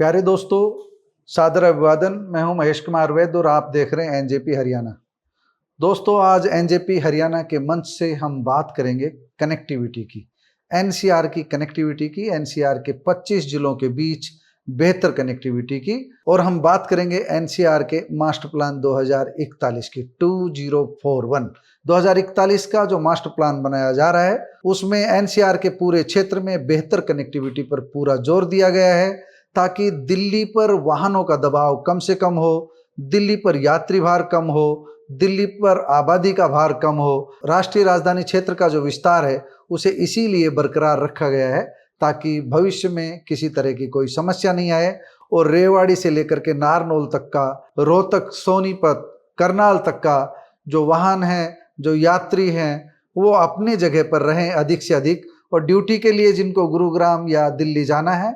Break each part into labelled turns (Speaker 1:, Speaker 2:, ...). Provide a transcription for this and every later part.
Speaker 1: प्यारे दोस्तों, सादर अभिवादन। मैं हूं महेश कुमार वैद्य और आप देख रहे हैं एनजेपी हरियाणा। दोस्तों, आज एनजेपी हरियाणा के मंच से हम बात करेंगे कनेक्टिविटी की, एनसीआर की कनेक्टिविटी की, एनसीआर के 25 जिलों के बीच बेहतर कनेक्टिविटी की। और हम बात करेंगे एनसीआर के मास्टर प्लान 2041 की 2041 2041 का जो मास्टर प्लान बनाया जा रहा है उसमें एनसीआर के पूरे क्षेत्र में बेहतर कनेक्टिविटी पर पूरा जोर दिया गया है, ताकि दिल्ली पर वाहनों का दबाव कम से कम हो, दिल्ली पर यात्री भार कम हो, दिल्ली पर आबादी का भार कम हो। राष्ट्रीय राजधानी क्षेत्र का जो विस्तार है उसे इसीलिए बरकरार रखा गया है ताकि भविष्य में किसी तरह की कोई समस्या नहीं आए और रेवाड़ी से लेकर के नारनौल तक का, रोहतक, सोनीपत, करनाल तक का जो वाहन है, जो यात्री हैं, वो अपनी जगह पर रहें अधिक से अधिक। और ड्यूटी के लिए जिनको गुरुग्राम या दिल्ली जाना है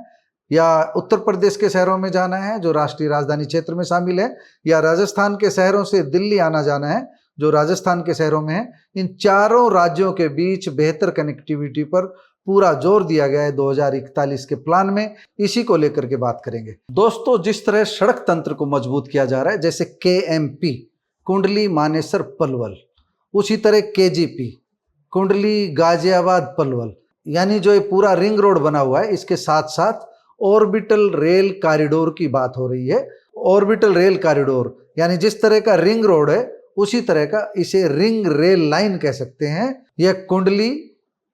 Speaker 1: या उत्तर प्रदेश के शहरों में जाना है जो राष्ट्रीय राजधानी क्षेत्र में शामिल है, या राजस्थान के शहरों से दिल्ली आना जाना है जो राजस्थान के शहरों में है, इन चारों राज्यों के बीच बेहतर कनेक्टिविटी पर पूरा जोर दिया गया है 2041 के प्लान में। इसी को लेकर के बात करेंगे। दोस्तों, जिस तरह सड़क तंत्र को मजबूत किया जा रहा है, जैसे केएमपी कुंडली मानेसर पलवल, उसी तरह केजीपी कुंडली गाजियाबाद पलवल, यानी जो ये पूरा रिंग रोड बना हुआ है, इसके साथ साथ ऑर्बिटल रेल कॉरिडोर की बात हो रही है। ऑर्बिटल रेल कॉरिडोर यानी जिस तरह का रिंग रोड है उसी तरह का इसे रिंग रेल लाइन कह सकते हैं। यह कुंडली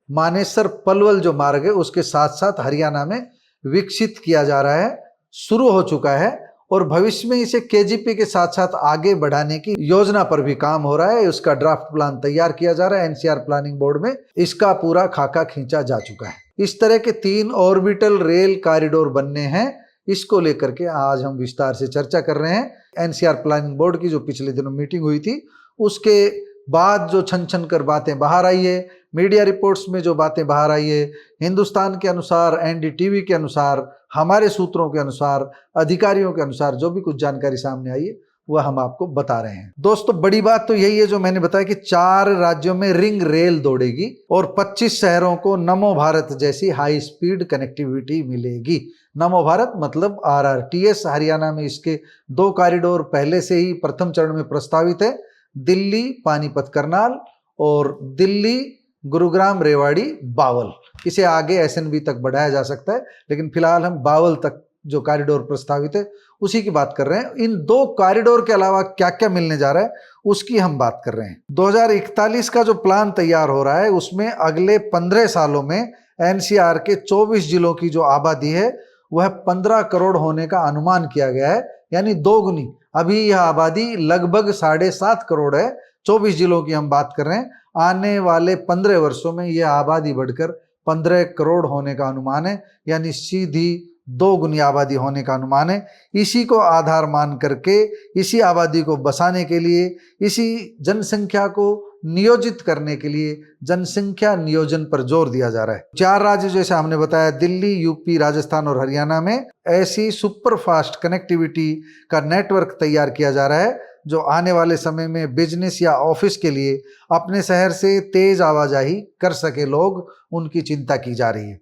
Speaker 1: मानेसर पलवल जो मार्ग है उसके साथ साथ हरियाणा में विकसित किया जा रहा है, शुरू हो चुका है और भविष्य में इसे केजीपी के साथ साथ आगे बढ़ाने की योजना पर भी काम हो रहा है। उसका ड्राफ्ट प्लान तैयार किया जा रहा है, एनसीआर प्लानिंग बोर्ड में इसका पूरा खाका खींचा जा चुका है। इस तरह के 3 ऑर्बिटल रेल कॉरिडोर बनने हैं, इसको लेकर के आज हम विस्तार से चर्चा कर रहे हैं। एनसीआर प्लानिंग बोर्ड की जो पिछले दिनों मीटिंग हुई थी उसके बाद जो छन छन कर बातें बाहर आई है, मीडिया रिपोर्ट्स में जो बातें बाहर आई है, हिंदुस्तान के अनुसार, एनडीटीवी के अनुसार, हमारे सूत्रों के अनुसार, अधिकारियों के अनुसार जो भी कुछ जानकारी सामने आई है वह हम आपको बता रहे हैं। दोस्तों, बड़ी बात तो यही है जो मैंने बताया कि 4 राज्यों में रिंग रेल दौड़ेगी और 25 शहरों को नमो भारत जैसी हाई स्पीड कनेक्टिविटी मिलेगी। नमो भारत मतलब आरआरटीएस। हरियाणा में इसके 2 कॉरिडोर पहले से ही प्रथम चरण में प्रस्तावित है, दिल्ली पानीपत करनाल और दिल्ली गुरुग्राम रेवाड़ी बावल। इसे आगे एसएनबी तक बढ़ाया जा सकता है, लेकिन फिलहाल हम बावल तक जो कॉरिडोर प्रस्तावित है उसी की बात कर रहे हैं। इन 2 कॉरिडोर के अलावा क्या क्या मिलने जा रहा है उसकी हम बात कर रहे हैं। 2041 का जो प्लान तैयार हो रहा है उसमें अगले 15 सालों में एनसीआर के 24 जिलों की जो आबादी है वह 15 करोड़ होने का अनुमान किया गया है, यानी 2 गुनी। अभी यह आबादी लगभग 7.5 करोड़ है, 24 जिलों की हम बात कर रहे हैं। आने वाले 15 वर्षों में यह आबादी बढ़कर 15 करोड़ होने का अनुमान है, यानी सीधी 2 गुनी आबादी होने का अनुमान है। इसी को आधार मान करके, इसी आबादी को बसाने के लिए, इसी जनसंख्या को नियोजित करने के लिए जनसंख्या नियोजन पर जोर दिया जा रहा है। 4 राज्य जैसे हमने बताया, दिल्ली, यूपी, राजस्थान और हरियाणा में ऐसी सुपर फास्ट कनेक्टिविटी का नेटवर्क तैयार किया जा रहा है जो आने वाले समय में बिजनेस या ऑफिस के लिए अपने शहर से तेज आवाजाही कर सके लोग, उनकी चिंता की जा रही है।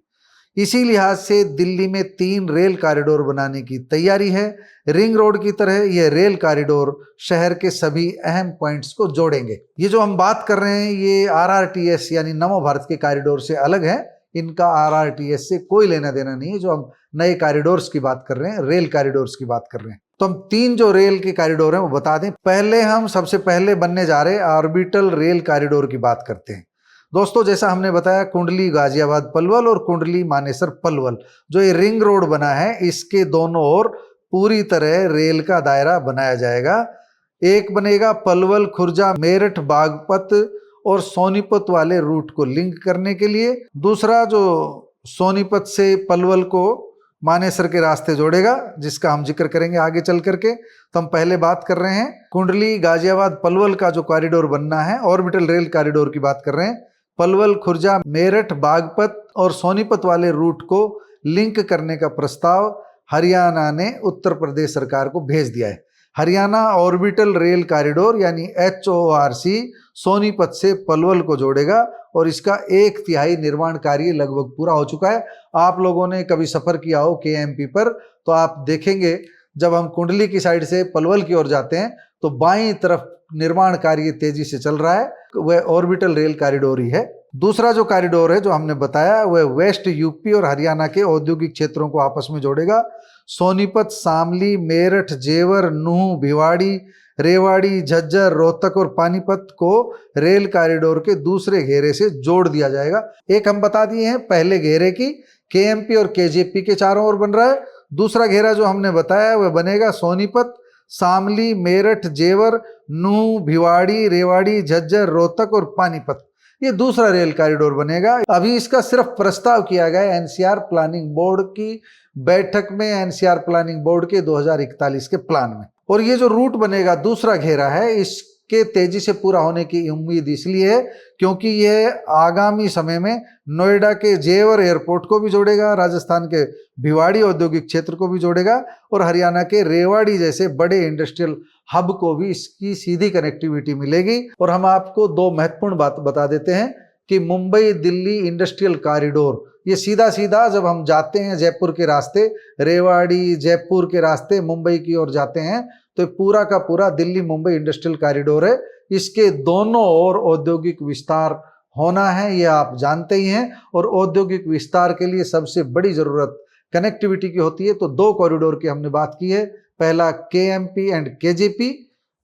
Speaker 1: इसी लिहाज से दिल्ली में 3 रेल कॉरिडोर बनाने की तैयारी है। रिंग रोड की तरह यह रेल कॉरिडोर शहर के सभी अहम पॉइंट्स को जोड़ेंगे। ये जो हम बात कर रहे हैं ये आरआरटीएस यानी नमो भारत के कॉरिडोर से अलग है, इनका आरआरटीएस से कोई लेना देना नहीं है। जो हम नए कॉरिडोर्स की बात कर रहे हैं, रेल कॉरिडोर्स की बात कर रहे हैं, तो हम 3 जो रेल के कॉरिडोर हैं वो बता दें। पहले हम सबसे पहले बनने जा रहे ऑर्बिटल रेल कॉरिडोर की बात करते हैं। दोस्तों, जैसा हमने बताया, कुंडली गाजियाबाद पलवल और कुंडली मानेसर पलवल जो ये रिंग रोड बना है, इसके दोनों ओर पूरी तरह रेल का दायरा बनाया जाएगा। एक बनेगा पलवल खुर्जा मेरठ बागपत और सोनीपत वाले रूट को लिंक करने के लिए। दूसरा जो सोनीपत से पलवल को मानेसर के रास्ते जोड़ेगा, जिसका हम जिक्र करेंगे आगे चल करके। तो हम पहले बात कर रहे हैं कुंडली गाजियाबाद पलवल का जो कॉरिडोर बनना है, ऑर्बिटल रेल कॉरिडोर की बात कर रहे हैं। पलवल खुर्जा मेरठ बागपत और सोनीपत वाले रूट को लिंक करने का प्रस्ताव हरियाणा ने उत्तर प्रदेश सरकार को भेज दिया है। हरियाणा ऑर्बिटल रेल कॉरिडोर यानी HORC सोनीपत से पलवल को जोड़ेगा और इसका 1/3 निर्माण कार्य लगभग पूरा हो चुका है। आप लोगों ने कभी सफर किया हो KMP पर तो आप देखेंगे जब हम कुंडली की साइड से पलवल की ओर जाते हैं तो बाईं तरफ निर्माण कार्य तेजी से चल रहा है, वह ऑर्बिटल रेल कॉरिडोर ही है। दूसरा जो कॉरिडोर है जो हमने बताया वह वेस्ट यूपी और हरियाणा के औद्योगिक क्षेत्रों को आपस में जोड़ेगा। सोनीपत, शामली, मेरठ, जेवर, नूह, भिवाड़ी, रेवाड़ी, झज्जर, रोहतक और पानीपत को रेल कॉरिडोर के दूसरे घेरे से जोड़ दिया जाएगा। एक हम बता दिए हैं पहले घेरे की KMP और KJP के चारों ओर बन रहा है। दूसरा घेरा जो हमने बताया वह बनेगा सोनीपत, शामली, मेरठ, जेवर, नूह, भिवाड़ी, रेवाड़ी, झज्जर, रोहतक और पानीपत, ये दूसरा रेल कॉरिडोर बनेगा। अभी इसका सिर्फ प्रस्ताव किया गया है NCR प्लानिंग बोर्ड की बैठक में, NCR प्लानिंग बोर्ड के 2041 के प्लान में। और ये जो रूट बनेगा दूसरा घेरा है, इसके तेजी से पूरा होने की उम्मीद इसलिए है क्योंकि यह आगामी समय में नोएडा के जेवर एयरपोर्ट को भी जोड़ेगा, राजस्थान के भिवाड़ी औद्योगिक क्षेत्र को भी जोड़ेगा और हरियाणा के रेवाड़ी जैसे बड़े इंडस्ट्रियल हब को भी इसकी सीधी कनेक्टिविटी मिलेगी। और हम आपको दो महत्वपूर्ण बात बता देते हैं कि मुंबई दिल्ली इंडस्ट्रियल कॉरिडोर, ये सीधा सीधा जब हम जाते हैं जयपुर के रास्ते, रेवाड़ी जयपुर के रास्ते मुंबई की ओर जाते हैं तो पूरा का पूरा दिल्ली मुंबई इंडस्ट्रियल कॉरिडोर है। इसके दोनों ओर औद्योगिक विस्तार होना है, ये आप जानते ही हैं। और औद्योगिक विस्तार के लिए सबसे बड़ी जरूरत कनेक्टिविटी की होती है। तो दो कॉरिडोर की हमने बात की है, पहला KMP एंड KJP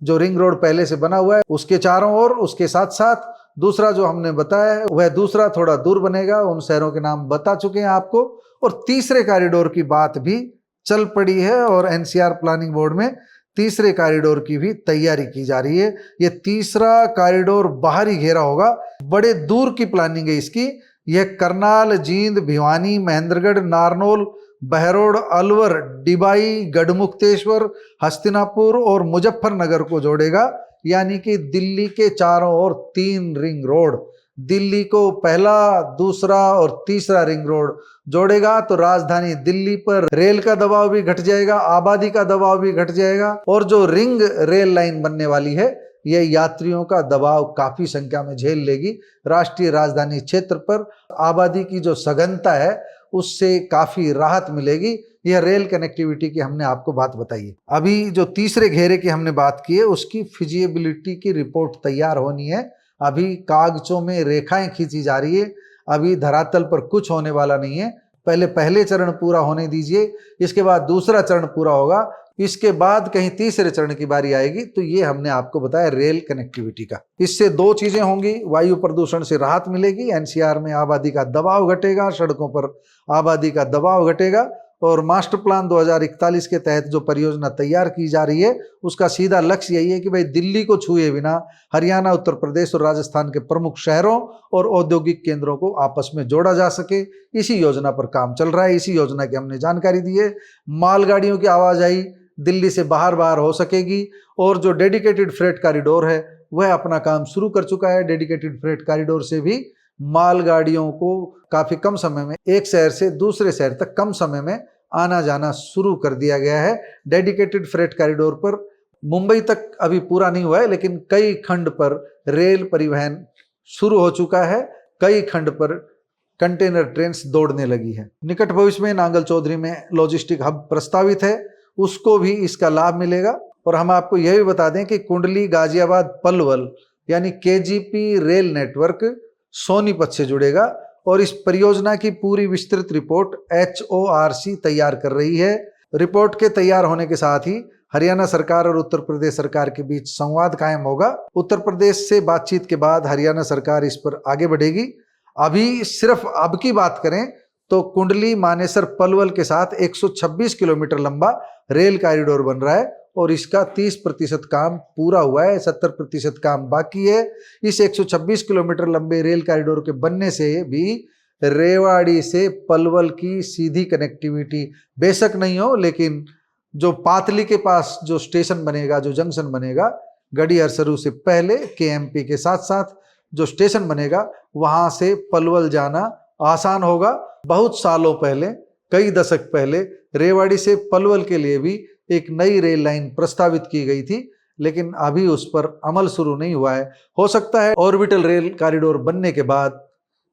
Speaker 1: जो रिंग रोड पहले से बना हुआ है उसके चारों ओर, उसके साथ साथ दूसरा जो हमने बताया है वह दूसरा थोड़ा दूर बनेगा, उन शहरों के नाम बता चुके हैं आपको। और तीसरे कॉरिडोर की बात भी चल पड़ी है और NCR प्लानिंग बोर्ड में तीसरे कॉरिडोर की भी तैयारी की जा रही है। ये तीसरा कॉरिडोर बाहरी घेरा होगा, बड़े दूर की प्लानिंग है इसकी। यह करनाल, जींद, भिवानी, महेंद्रगढ़, नारनौल, बहरोड, अलवर, डिबाई, गढ़मुक्तेश्वर, हस्तिनापुर और मुजफ्फरनगर को जोड़ेगा। यानी कि दिल्ली के चारों ओर 3 रिंग रोड, दिल्ली को पहला, दूसरा और तीसरा रिंग रोड जोड़ेगा। तो राजधानी दिल्ली पर रेल का दबाव भी घट जाएगा, आबादी का दबाव भी घट जाएगा। और जो रिंग रेल लाइन बनने वाली है यह यात्रियों का दबाव काफी संख्या में झेल लेगी। राष्ट्रीय राजधानी क्षेत्र पर आबादी की जो सघनता है उससे काफी राहत मिलेगी। यह रेल कनेक्टिविटी की हमने आपको बात बताई है। अभी जो तीसरे घेरे की हमने बात की है उसकी फिजिबिलिटी की रिपोर्ट तैयार होनी है। अभी कागजों में रेखाएं खींची जा रही है, अभी धरातल पर कुछ होने वाला नहीं है। पहले चरण पूरा होने दीजिए, इसके बाद दूसरा चरण पूरा होगा, इसके बाद कहीं तीसरे चरण की बारी आएगी। तो ये हमने आपको बताया रेल कनेक्टिविटी का। इससे दो चीजें होंगी, वायु प्रदूषण से राहत मिलेगी, NCR में आबादी का दबाव घटेगा, सड़कों पर आबादी का दबाव घटेगा। और मास्टर प्लान 2041 के तहत जो परियोजना तैयार की जा रही है उसका सीधा लक्ष्य यही है कि भाई दिल्ली को छुए बिना हरियाणा, उत्तर प्रदेश और राजस्थान के प्रमुख शहरों और औद्योगिक केंद्रों को आपस में जोड़ा जा सके। इसी योजना पर काम चल रहा है, इसी योजना की हमने जानकारी दी है। मालगाड़ियों की आवाजाही दिल्ली से बाहर हो सकेगी। और जो डेडिकेटेड फ्रेट कॉरिडोर है वह अपना काम शुरू कर चुका है। डेडिकेटेड फ्रेट कॉरिडोर से भी मालगाड़ियों को काफी कम समय में एक शहर से दूसरे शहर तक कम समय में आना जाना शुरू कर दिया गया है। डेडिकेटेड फ्रेट कॉरिडोर पर मुंबई तक अभी पूरा नहीं हुआ है, लेकिन कई खंड पर रेल परिवहन शुरू हो चुका है, कई खंड पर कंटेनर ट्रेन दौड़ने लगी है। निकट भविष्य में नांगल चौधरी में लॉजिस्टिक हब प्रस्तावित है, उसको भी इसका लाभ मिलेगा। और हम आपको यह भी बता दें कि कुंडली, गाजियाबाद, पलवल यानी KGP रेल नेटवर्क सोनीपत से जुड़ेगा। और इस परियोजना की पूरी विस्तृत रिपोर्ट HORC तैयार कर रही है। रिपोर्ट के तैयार होने के साथ ही हरियाणा सरकार और उत्तर प्रदेश सरकार के बीच संवाद कायम होगा। उत्तर प्रदेश से बातचीत के बाद हरियाणा सरकार इस पर आगे बढ़ेगी। अभी सिर्फ अब की बात करें तो कुंडली, मानेसर, पलवल के साथ 126 किलोमीटर लंबा रेल कॉरिडोर बन रहा है और इसका 30% काम पूरा हुआ है, 70% काम बाकी है। इस 126 किलोमीटर लंबे रेल कॉरिडोर के बनने से भी रेवाड़ी से पलवल की सीधी कनेक्टिविटी बेशक नहीं हो, लेकिन जो पातली के पास जो स्टेशन बनेगा, जो जंक्शन बनेगा गढ़ी हरसरू से पहले KMP के साथ साथ जो स्टेशन बनेगा वहां से पलवल जाना आसान होगा। बहुत सालों पहले, कई दशक पहले रेवाड़ी से पलवल के लिए भी एक नई रेल लाइन प्रस्तावित की गई थी, लेकिन अभी उस पर अमल शुरू नहीं हुआ है। हो सकता है ऑर्बिटल रेल कॉरिडोर बनने के बाद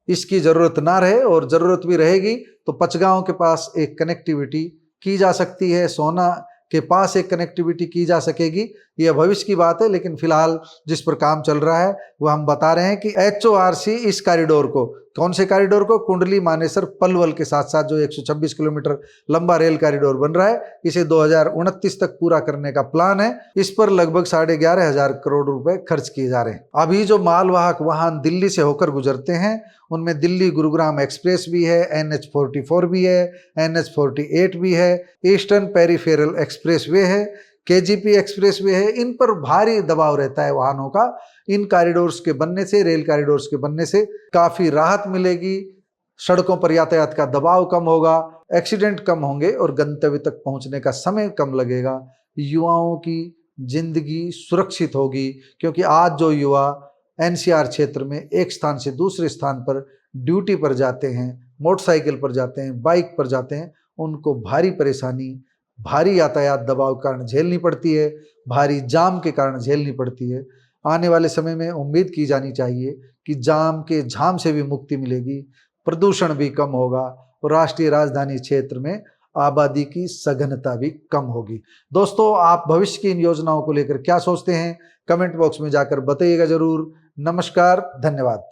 Speaker 1: इसकी जरूरत ना रहे, और जरूरत भी रहेगी तो पचगांव के पास एक कनेक्टिविटी की जा सकती है, सोना के पास एक कनेक्टिविटी की जा सकेगी। यह भविष्य की बात है, लेकिन फिलहाल जिस पर काम चल रहा है वो हम बता रहे हैं कि HORC इस कॉरिडोर को, कौन से कॉरिडोर को, कुंडली मानेसर पलवल के साथ साथ जो 126 किलोमीटर लंबा रेल कॉरिडोर बन रहा है, इसे 2029 तक पूरा करने का प्लान है। इस पर लगभग 11,500 करोड़ रुपए खर्च किए जा रहे हैं। अभी जो मालवाहक वाहन दिल्ली से होकर गुजरते हैं उनमें दिल्ली गुरुग्राम एक्सप्रेस भी है, NH44 भी है, NH48 भी है, ईस्टर्न पेरिफेरल एक्सप्रेस वे है, KGP एक्सप्रेस वे है। इन पर भारी दबाव रहता है वाहनों का। इन कॉरिडोर्स के बनने से, रेल कॉरिडोर्स के बनने से काफ़ी राहत मिलेगी, सड़कों पर यातायात का दबाव कम होगा, एक्सीडेंट कम होंगे और गंतव्य तक पहुंचने का समय कम लगेगा। युवाओं की जिंदगी सुरक्षित होगी, क्योंकि आज जो युवा NCR क्षेत्र में एक स्थान से दूसरे स्थान पर ड्यूटी पर जाते हैं, मोटरसाइकिल पर जाते हैं, बाइक पर जाते हैं, उनको भारी परेशानी, भारी यातायात दबाव के कारण झेलनी पड़ती है, भारी जाम के कारण झेलनी पड़ती है। आने वाले समय में उम्मीद की जानी चाहिए कि जाम के झाम से भी मुक्ति मिलेगी, प्रदूषण भी कम होगा और राष्ट्रीय राजधानी क्षेत्र में आबादी की सघनता भी कम होगी। दोस्तों, आप भविष्य की इन योजनाओं को लेकर क्या सोचते हैं, कमेंट बॉक्स में जाकर बताइएगा जरूर। नमस्कार, धन्यवाद।